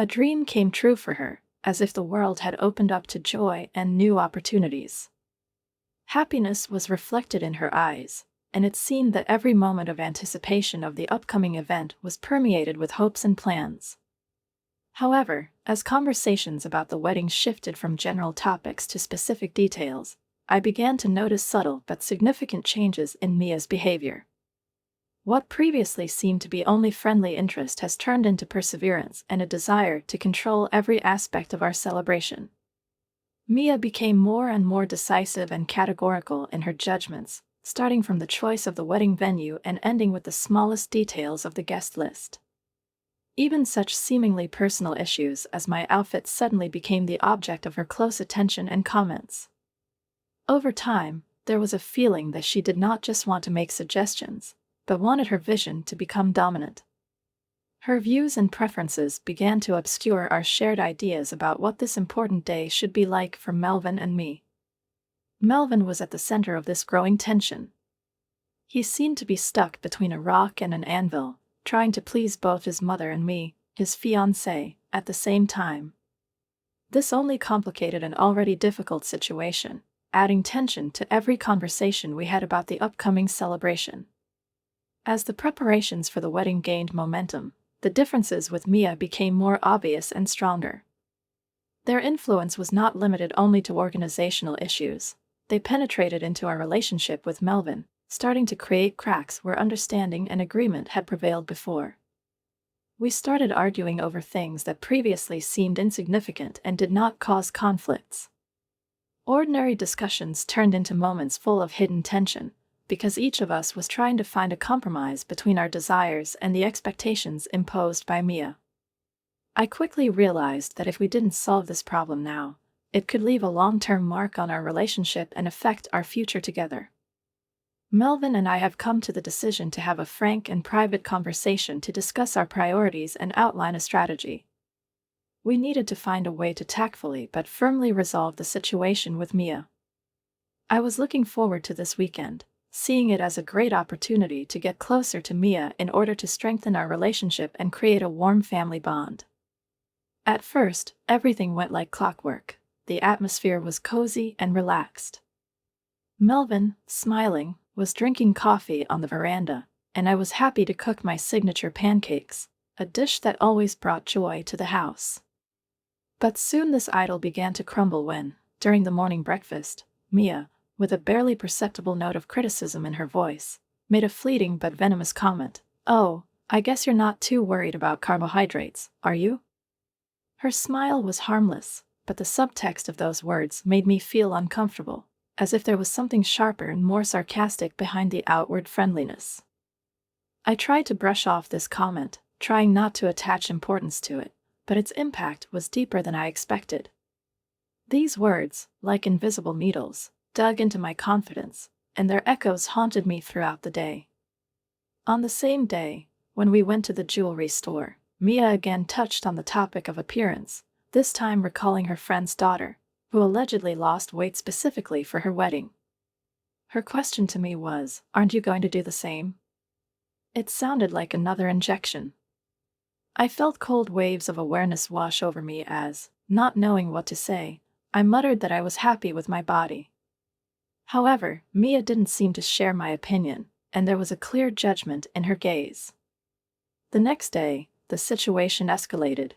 A dream came true for her, as if the world had opened up to joy and new opportunities. Happiness was reflected in her eyes, and it seemed that every moment of anticipation of the upcoming event was permeated with hopes and plans. However, as conversations about the wedding shifted from general topics to specific details, I began to notice subtle but significant changes in Mia's behavior. What previously seemed to be only friendly interest has turned into perseverance and a desire to control every aspect of our celebration. Mia became more and more decisive and categorical in her judgments, starting from the choice of the wedding venue and ending with the smallest details of the guest list. Even such seemingly personal issues as my outfit suddenly became the object of her close attention and comments. Over time, there was a feeling that she did not just want to make suggestions, but wanted her vision to become dominant. Her views and preferences began to obscure our shared ideas about what this important day should be like for Melvin and me. Melvin was at the center of this growing tension. He seemed to be stuck between a rock and an anvil, trying to please both his mother and me, his fiancée, at the same time. This only complicated an already difficult situation, adding tension to every conversation we had about the upcoming celebration. As the preparations for the wedding gained momentum, the differences with Mia became more obvious and stronger. Their influence was not limited only to organizational issues. They penetrated into our relationship with Melvin, starting to create cracks where understanding and agreement had prevailed before. We started arguing over things that previously seemed insignificant and did not cause conflicts. Ordinary discussions turned into moments full of hidden tension, because each of us was trying to find a compromise between our desires and the expectations imposed by Mia. I quickly realized that if we didn't solve this problem now, it could leave a long-term mark on our relationship and affect our future together. Melvin and I have come to the decision to have a frank and private conversation to discuss our priorities and outline a strategy. We needed to find a way to tactfully but firmly resolve the situation with Mia. I was looking forward to this weekend, seeing it as a great opportunity to get closer to Mia in order to strengthen our relationship and create a warm family bond. At first, everything went like clockwork. The atmosphere was cozy and relaxed. Melvin, smiling, was drinking coffee on the veranda, and I was happy to cook my signature pancakes, a dish that always brought joy to the house. But soon this idol began to crumble when, during the morning breakfast, Mia, with a barely perceptible note of criticism in her voice, made a fleeting but venomous comment. "Oh, I guess you're not too worried about carbohydrates, are you?" Her smile was harmless, but the subtext of those words made me feel uncomfortable, as if there was something sharper and more sarcastic behind the outward friendliness. I tried to brush off this comment, trying not to attach importance to it, but its impact was deeper than I expected. These words, like invisible needles, dug into my confidence, and their echoes haunted me throughout the day. On the same day, when we went to the jewelry store, Mia again touched on the topic of appearance, this time recalling her friend's daughter, who allegedly lost weight specifically for her wedding. Her question to me was, "Aren't you going to do the same?" It sounded like another injection. I felt cold waves of awareness wash over me as, not knowing what to say, I muttered that I was happy with my body. However, Mia didn't seem to share my opinion, and there was a clear judgment in her gaze. The next day, the situation escalated.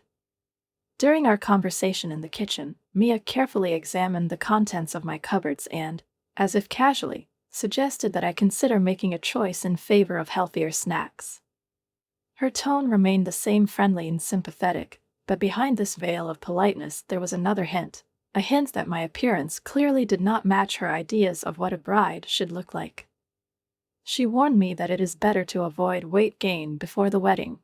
During our conversation in the kitchen, Mia carefully examined the contents of my cupboards and, as if casually, suggested that I consider making a choice in favor of healthier snacks. Her tone remained the same, friendly and sympathetic, but behind this veil of politeness there was another hint, a hint that my appearance clearly did not match her ideas of what a bride should look like. She warned me that it is better to avoid weight gain before the wedding.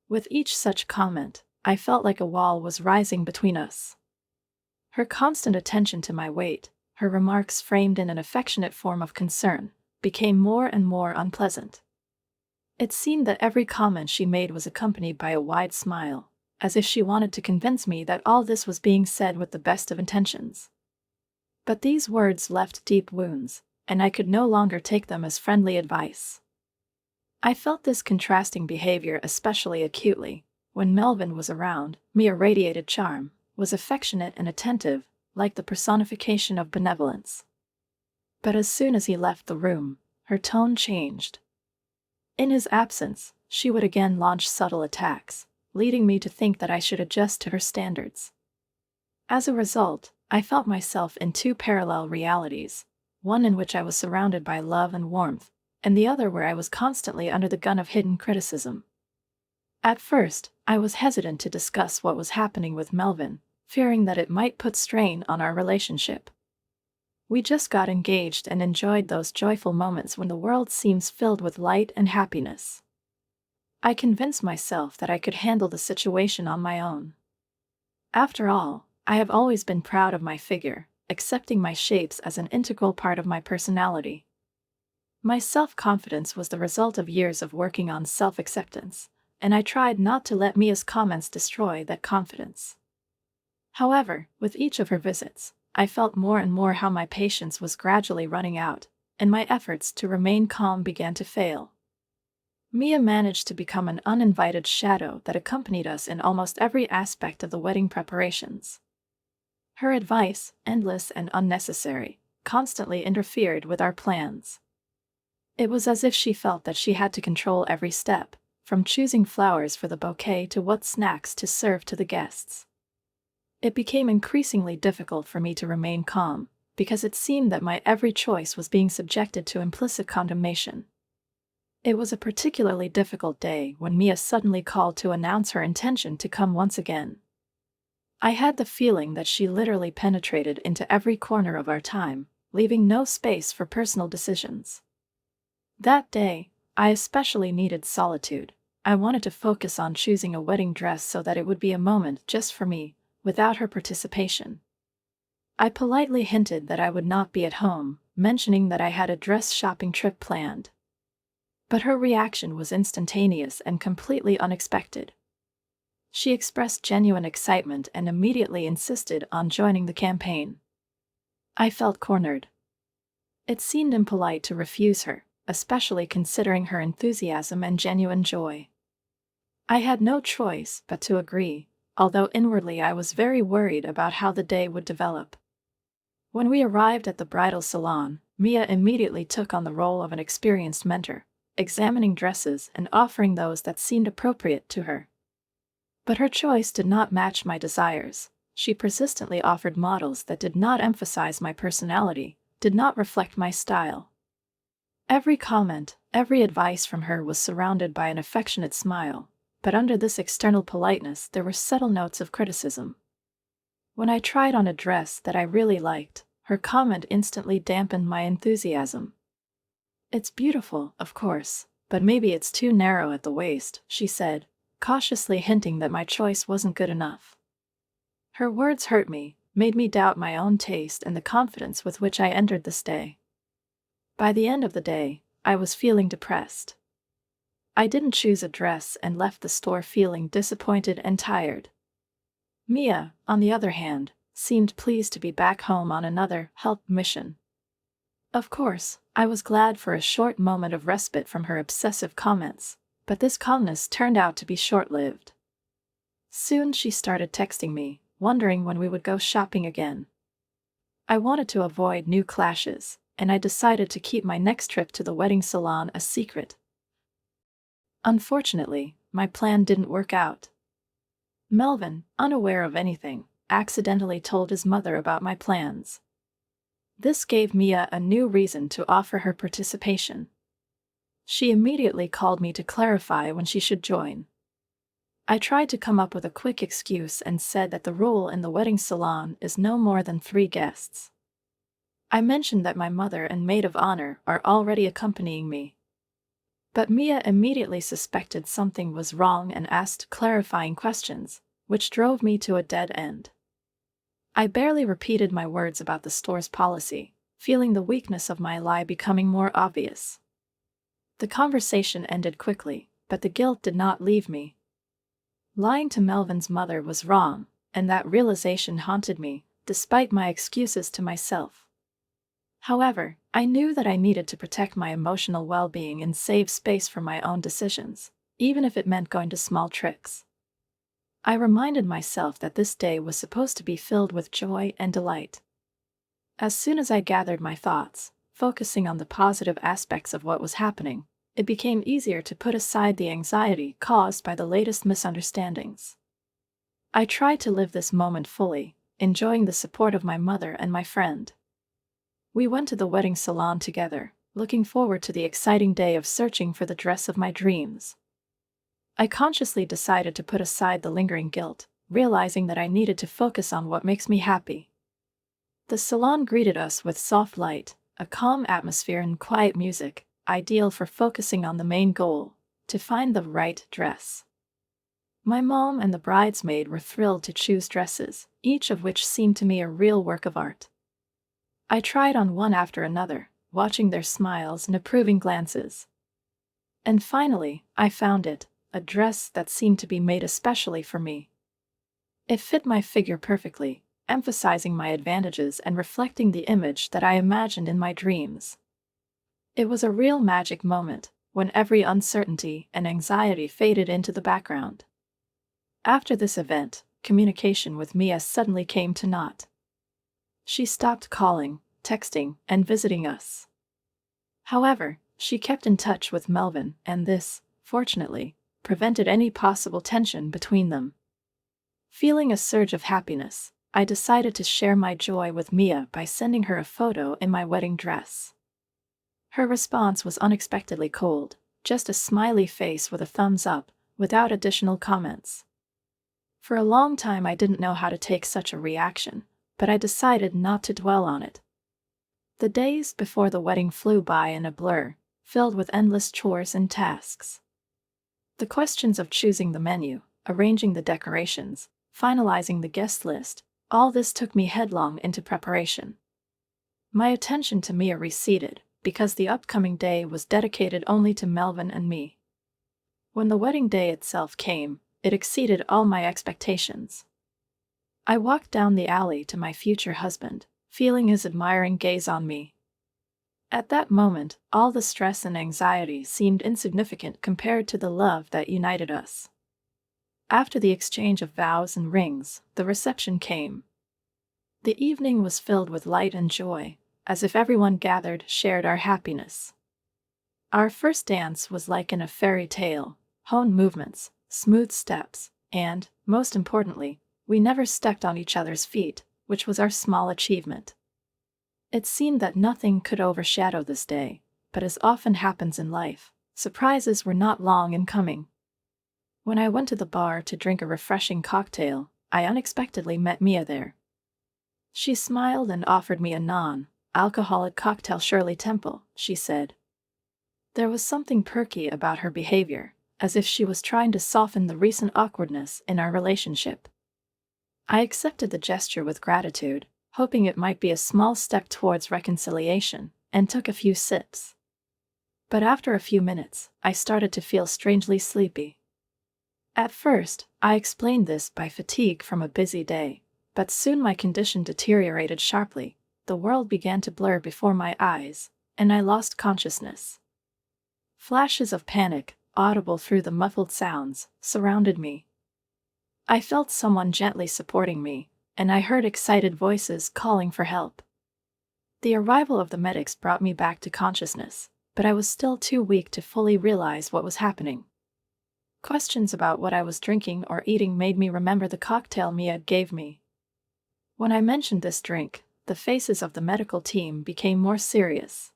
With each such comment, I felt like a wall was rising between us. Her constant attention to my weight, her remarks framed in an affectionate form of concern, became more and more unpleasant. It seemed that every comment she made was accompanied by a wide smile, as if she wanted to convince me that all this was being said with the best of intentions. But these words left deep wounds, and I could no longer take them as friendly advice. I felt this contrasting behavior especially acutely When Melvin was around, Mia radiated charm, was affectionate and attentive, like the personification of benevolence. But as soon as he left the room, her tone changed. In his absence, she would again launch subtle attacks, leading me to think that I should adjust to her standards. As a result, I felt myself in two parallel realities, one in which I was surrounded by love and warmth, and the other where I was constantly under the gun of hidden criticism. At first, I was hesitant to discuss what was happening with Melvin, fearing that it might put strain on our relationship. We just got engaged and enjoyed those joyful moments when the world seems filled with light and happiness. I convinced myself that I could handle the situation on my own. After all, I have always been proud of my figure, accepting my shapes as an integral part of my personality. My self-confidence was the result of years of working on self-acceptance, and I tried not to let Mia's comments destroy that confidence. However, with each of her visits, I felt more and more how my patience was gradually running out, and my efforts to remain calm began to fail. Mia managed to become an uninvited shadow that accompanied us in almost every aspect of the wedding preparations. Her advice, endless and unnecessary, constantly interfered with our plans. It was as if she felt that she had to control every step, from choosing flowers for the bouquet to what snacks to serve to the guests. It became increasingly difficult for me to remain calm, because it seemed that my every choice was being subjected to implicit condemnation. It was a particularly difficult day when Mia suddenly called to announce her intention to come once again. I had the feeling that she literally penetrated into every corner of our time, leaving no space for personal decisions. That day, I especially needed solitude. I wanted to focus on choosing a wedding dress so that it would be a moment just for me, without her participation. I politely hinted that I would not be at home, mentioning that I had a dress shopping trip planned. But her reaction was instantaneous and completely unexpected. She expressed genuine excitement and immediately insisted on joining the campaign. I felt cornered. It seemed impolite to refuse her, especially considering her enthusiasm and genuine joy. I had no choice but to agree, although inwardly I was very worried about how the day would develop. When we arrived at the bridal salon, Mia immediately took on the role of an experienced mentor, examining dresses and offering those that seemed appropriate to her. But her choice did not match my desires. She persistently offered models that did not emphasize my personality, did not reflect my style. Every comment, every advice from her was surrounded by an affectionate smile, but under this external politeness there were subtle notes of criticism. When I tried on a dress that I really liked, her comment instantly dampened my enthusiasm. "It's beautiful, of course, but maybe it's too narrow at the waist," she said, cautiously hinting that my choice wasn't good enough. Her words hurt me, made me doubt my own taste and the confidence with which I entered this day. By the end of the day, I was feeling depressed. I didn't choose a dress and left the store feeling disappointed and tired. Mia, on the other hand, seemed pleased to be back home on another help mission. Of course, I was glad for a short moment of respite from her obsessive comments, but this calmness turned out to be short-lived. Soon she started texting me, wondering when we would go shopping again. I wanted to avoid new clashes, and I decided to keep my next trip to the wedding salon a secret. Unfortunately, my plan didn't work out. Melvin, unaware of anything, accidentally told his mother about my plans. This gave Mia a new reason to offer her participation. She immediately called me to clarify when she should join. I tried to come up with a quick excuse and said that the rule in the wedding salon is no more than 3 guests. I mentioned that my mother and maid of honor are already accompanying me. But Mia immediately suspected something was wrong and asked clarifying questions, which drove me to a dead end. I barely repeated my words about the store's policy, feeling the weakness of my lie becoming more obvious. The conversation ended quickly, but the guilt did not leave me. Lying to Melvin's mother was wrong, and that realization haunted me, despite my excuses to myself. However, I knew that I needed to protect my emotional well-being and save space for my own decisions, even if it meant going to small tricks. I reminded myself that this day was supposed to be filled with joy and delight. As soon as I gathered my thoughts, focusing on the positive aspects of what was happening, it became easier to put aside the anxiety caused by the latest misunderstandings. I tried to live this moment fully, enjoying the support of my mother and my friend. We went to the wedding salon together, looking forward to the exciting day of searching for the dress of my dreams. I consciously decided to put aside the lingering guilt, realizing that I needed to focus on what makes me happy. The salon greeted us with soft light, a calm atmosphere and quiet music, ideal for focusing on the main goal, to find the right dress. My mom and the bridesmaid were thrilled to choose dresses, each of which seemed to me a real work of art. I tried on one after another, watching their smiles and approving glances. And finally, I found it, a dress that seemed to be made especially for me. It fit my figure perfectly, emphasizing my advantages and reflecting the image that I imagined in my dreams. It was a real magic moment, when every uncertainty and anxiety faded into the background. After this event, communication with Mia suddenly came to naught. She stopped calling, texting, and visiting us. However, she kept in touch with Melvin, and this, fortunately, prevented any possible tension between them. Feeling a surge of happiness, I decided to share my joy with Mia by sending her a photo in my wedding dress. Her response was unexpectedly cold, just a smiley face with a thumbs up, without additional comments. For a long time I didn't know how to take such a reaction, but I decided not to dwell on it. The days before the wedding flew by in a blur, filled with endless chores and tasks. The questions of choosing the menu, arranging the decorations, finalizing the guest list, all this took me headlong into preparation. My attention to Mia receded, because the upcoming day was dedicated only to Melvin and me. When the wedding day itself came, it exceeded all my expectations. I walked down the alley to my future husband, feeling his admiring gaze on me. At that moment, all the stress and anxiety seemed insignificant compared to the love that united us. After the exchange of vows and rings, the reception came. The evening was filled with light and joy, as if everyone gathered shared our happiness. Our first dance was like in a fairy tale, honed movements, smooth steps, and, most importantly, we never stepped on each other's feet, which was our small achievement. It seemed that nothing could overshadow this day, but as often happens in life, surprises were not long in coming. When I went to the bar to drink a refreshing cocktail, I unexpectedly met Mia there. She smiled and offered me a non-alcoholic cocktail. Shirley Temple, she said. There was something perky about her behavior, as if she was trying to soften the recent awkwardness in our relationship. I accepted the gesture with gratitude, hoping it might be a small step towards reconciliation, and took a few sips. But after a few minutes, I started to feel strangely sleepy. At first, I explained this by fatigue from a busy day, but soon my condition deteriorated sharply, the world began to blur before my eyes, and I lost consciousness. Flashes of panic, audible through the muffled sounds, surrounded me. I felt someone gently supporting me, and I heard excited voices calling for help. The arrival of the medics brought me back to consciousness, but I was still too weak to fully realize what was happening. Questions about what I was drinking or eating made me remember the cocktail Mia gave me. When I mentioned this drink, the faces of the medical team became more serious.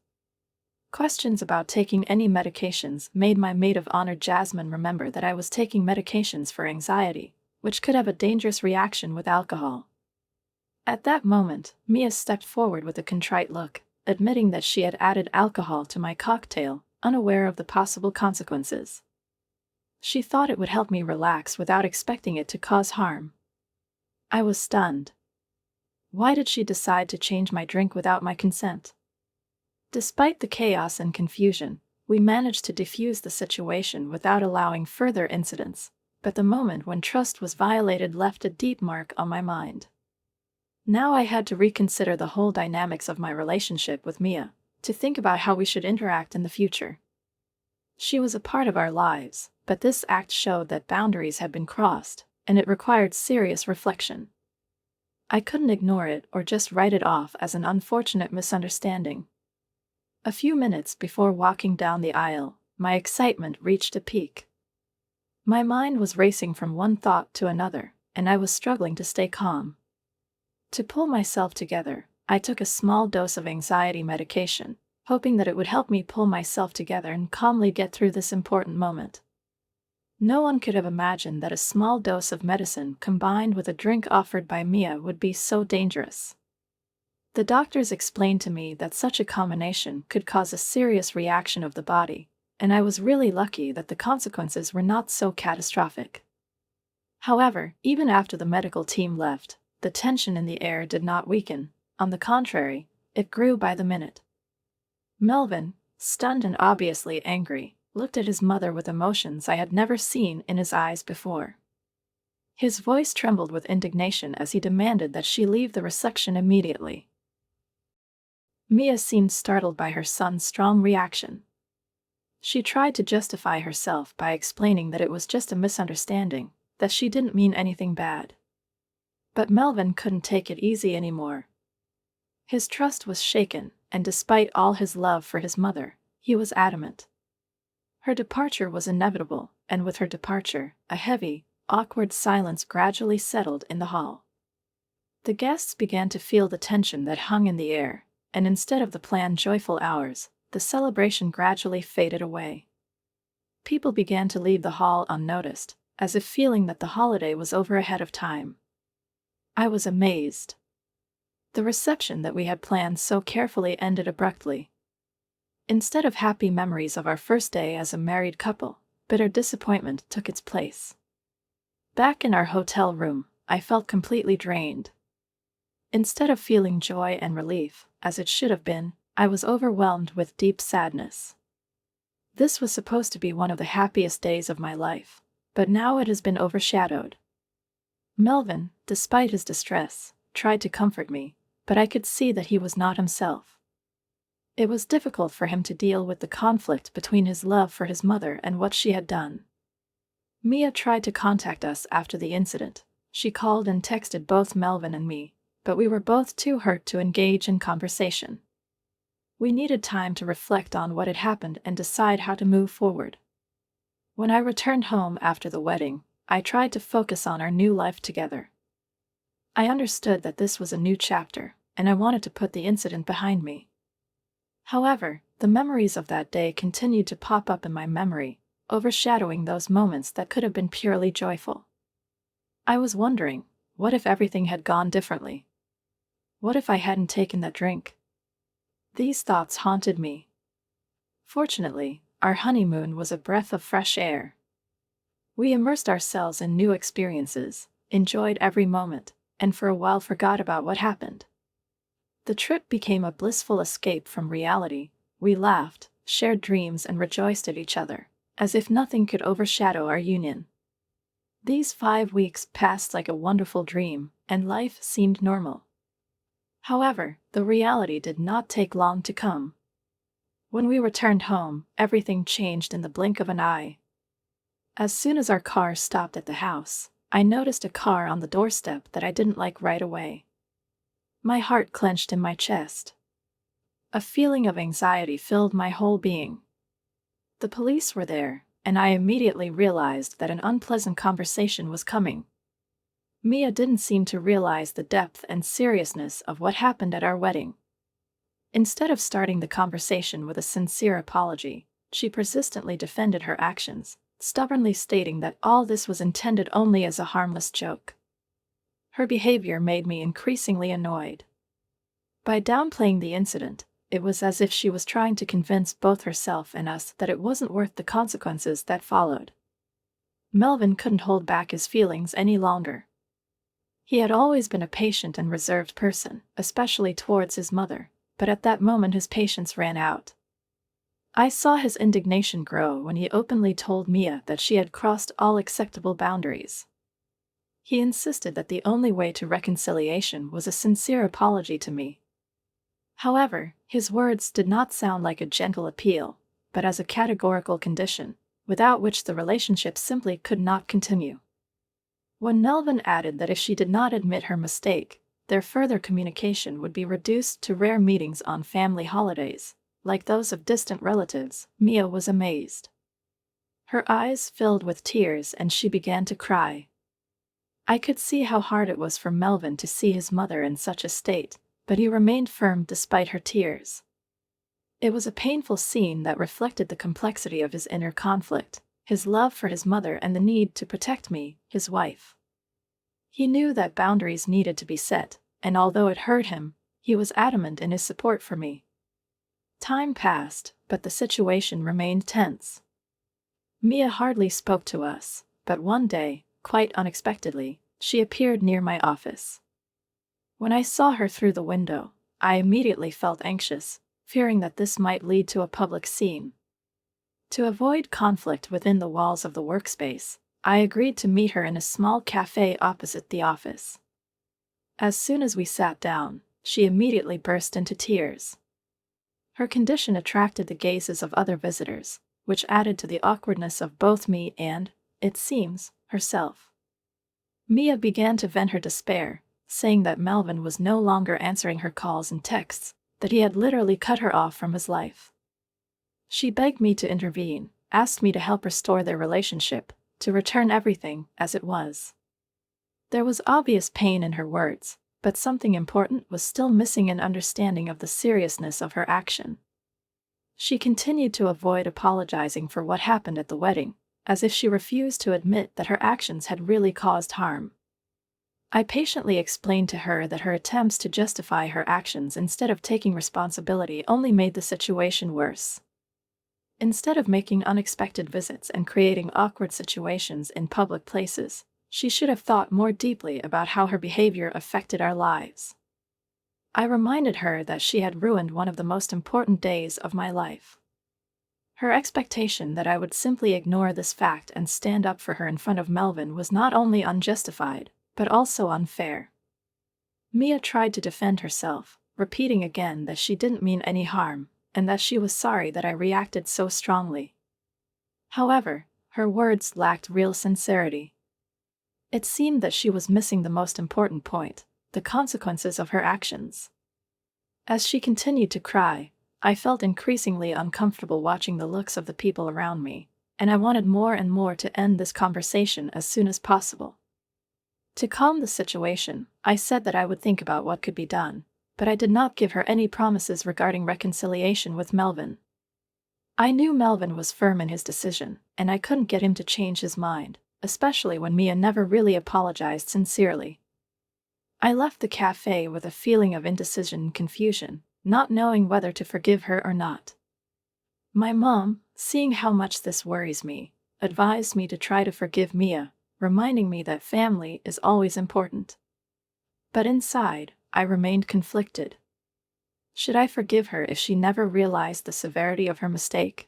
Questions about taking any medications made my maid of honor Jasmine remember that I was taking medications for anxiety, which could have a dangerous reaction with alcohol. At that moment, Mia stepped forward with a contrite look, admitting that she had added alcohol to my cocktail, unaware of the possible consequences. She thought it would help me relax without expecting it to cause harm. I was stunned. Why did she decide to change my drink without my consent? Despite the chaos and confusion, we managed to defuse the situation without allowing further incidents, but the moment when trust was violated left a deep mark on my mind. Now I had to reconsider the whole dynamics of my relationship with Mia, to think about how we should interact in the future. She was a part of our lives, but this act showed that boundaries had been crossed, and it required serious reflection. I couldn't ignore it or just write it off as an unfortunate misunderstanding. A few minutes before walking down the aisle, my excitement reached a peak. My mind was racing from one thought to another, and I was struggling to stay calm. To pull myself together, I took a small dose of anxiety medication, hoping that it would help me pull myself together and calmly get through this important moment. No one could have imagined that a small dose of medicine combined with a drink offered by Mia would be so dangerous. The doctors explained to me that such a combination could cause a serious reaction of the body, and I was really lucky that the consequences were not so catastrophic. However, even after the medical team left, the tension in the air did not weaken. On the contrary, it grew by the minute. Melvin, stunned and obviously angry, looked at his mother with emotions I had never seen in his eyes before. His voice trembled with indignation as he demanded that she leave the reception immediately. Mia seemed startled by her son's strong reaction. She tried to justify herself by explaining that it was just a misunderstanding, that she didn't mean anything bad. But Melvin couldn't take it easy anymore. His trust was shaken, and despite all his love for his mother, he was adamant. Her departure was inevitable, and with her departure, a heavy, awkward silence gradually settled in the hall. The guests began to feel the tension that hung in the air, and instead of the planned joyful hours, the celebration gradually faded away. People began to leave the hall unnoticed, as if feeling that the holiday was over ahead of time. I was amazed. The reception that we had planned so carefully ended abruptly. Instead of happy memories of our first day as a married couple, bitter disappointment took its place. Back in our hotel room, I felt completely drained. Instead of feeling joy and relief, as it should have been, I was overwhelmed with deep sadness. This was supposed to be one of the happiest days of my life, but now it has been overshadowed. Melvin, despite his distress, tried to comfort me, but I could see that he was not himself. It was difficult for him to deal with the conflict between his love for his mother and what she had done. Mia tried to contact us after the incident. She called and texted both Melvin and me, but we were both too hurt to engage in conversation. We needed time to reflect on what had happened and decide how to move forward. When I returned home after the wedding, I tried to focus on our new life together. I understood that this was a new chapter, and I wanted to put the incident behind me. However, the memories of that day continued to pop up in my memory, overshadowing those moments that could have been purely joyful. I was wondering, what if everything had gone differently? What if I hadn't taken that drink? These thoughts haunted me. Fortunately, our honeymoon was a breath of fresh air. We immersed ourselves in new experiences, enjoyed every moment, and for a while forgot about what happened. The trip became a blissful escape from reality. We laughed, shared dreams, and rejoiced at each other, as if nothing could overshadow our union. These 5 weeks passed like a wonderful dream, and life seemed normal. However, the reality did not take long to come. When we returned home, everything changed in the blink of an eye. As soon as our car stopped at the house, I noticed a car on the doorstep that I didn't like right away. My heart clenched in my chest. A feeling of anxiety filled my whole being. The police were there, and I immediately realized that an unpleasant conversation was coming. Mia didn't seem to realize the depth and seriousness of what happened at our wedding. Instead of starting the conversation with a sincere apology, she persistently defended her actions, stubbornly stating that all this was intended only as a harmless joke. Her behavior made me increasingly annoyed. By downplaying the incident, it was as if she was trying to convince both herself and us that it wasn't worth the consequences that followed. Melvin couldn't hold back his feelings any longer. He had always been a patient and reserved person, especially towards his mother, but at that moment his patience ran out. I saw his indignation grow when he openly told Mia that she had crossed all acceptable boundaries. He insisted that the only way to reconciliation was a sincere apology to me. However, his words did not sound like a gentle appeal, but as a categorical condition, without which the relationship simply could not continue. When Melvin added that if she did not admit her mistake, their further communication would be reduced to rare meetings on family holidays, like those of distant relatives, Mia was amazed. Her eyes filled with tears and she began to cry. I could see how hard it was for Melvin to see his mother in such a state, but he remained firm despite her tears. It was a painful scene that reflected the complexity of his inner conflict, his love for his mother and the need to protect me, his wife. He knew that boundaries needed to be set, and although it hurt him, he was adamant in his support for me. Time passed, but the situation remained tense. Mia hardly spoke to us, but one day, quite unexpectedly, she appeared near my office. When I saw her through the window, I immediately felt anxious, fearing that this might lead to a public scene. To avoid conflict within the walls of the workspace, I agreed to meet her in a small cafe opposite the office. As soon as we sat down, she immediately burst into tears. Her condition attracted the gazes of other visitors, which added to the awkwardness of both me and, it seems, herself. Mia began to vent her despair, saying that Melvin was no longer answering her calls and texts, that he had literally cut her off from his life. She begged me to intervene, asked me to help restore their relationship, to return everything as it was. There was obvious pain in her words, but something important was still missing: an understanding of the seriousness of her action. She continued to avoid apologizing for what happened at the wedding, as if she refused to admit that her actions had really caused harm. I patiently explained to her that her attempts to justify her actions instead of taking responsibility only made the situation worse. Instead of making unexpected visits and creating awkward situations in public places, she should have thought more deeply about how her behavior affected our lives. I reminded her that she had ruined one of the most important days of my life. Her expectation that I would simply ignore this fact and stand up for her in front of Melvin was not only unjustified, but also unfair. Mia tried to defend herself, repeating again that she didn't mean any harm, and that she was sorry that I reacted so strongly. However, her words lacked real sincerity. It seemed that she was missing the most important point: the consequences of her actions. As she continued to cry, I felt increasingly uncomfortable watching the looks of the people around me, and I wanted more and more to end this conversation as soon as possible. To calm the situation, I said that I would think about what could be done, but I did not give her any promises regarding reconciliation with Melvin. I knew Melvin was firm in his decision, and I couldn't get him to change his mind, especially when Mia never really apologized sincerely. I left the cafe with a feeling of indecision and confusion, not knowing whether to forgive her or not. My mom, seeing how much this worries me, advised me to try to forgive Mia, reminding me that family is always important. But inside, I remained conflicted. Should I forgive her if she never realized the severity of her mistake?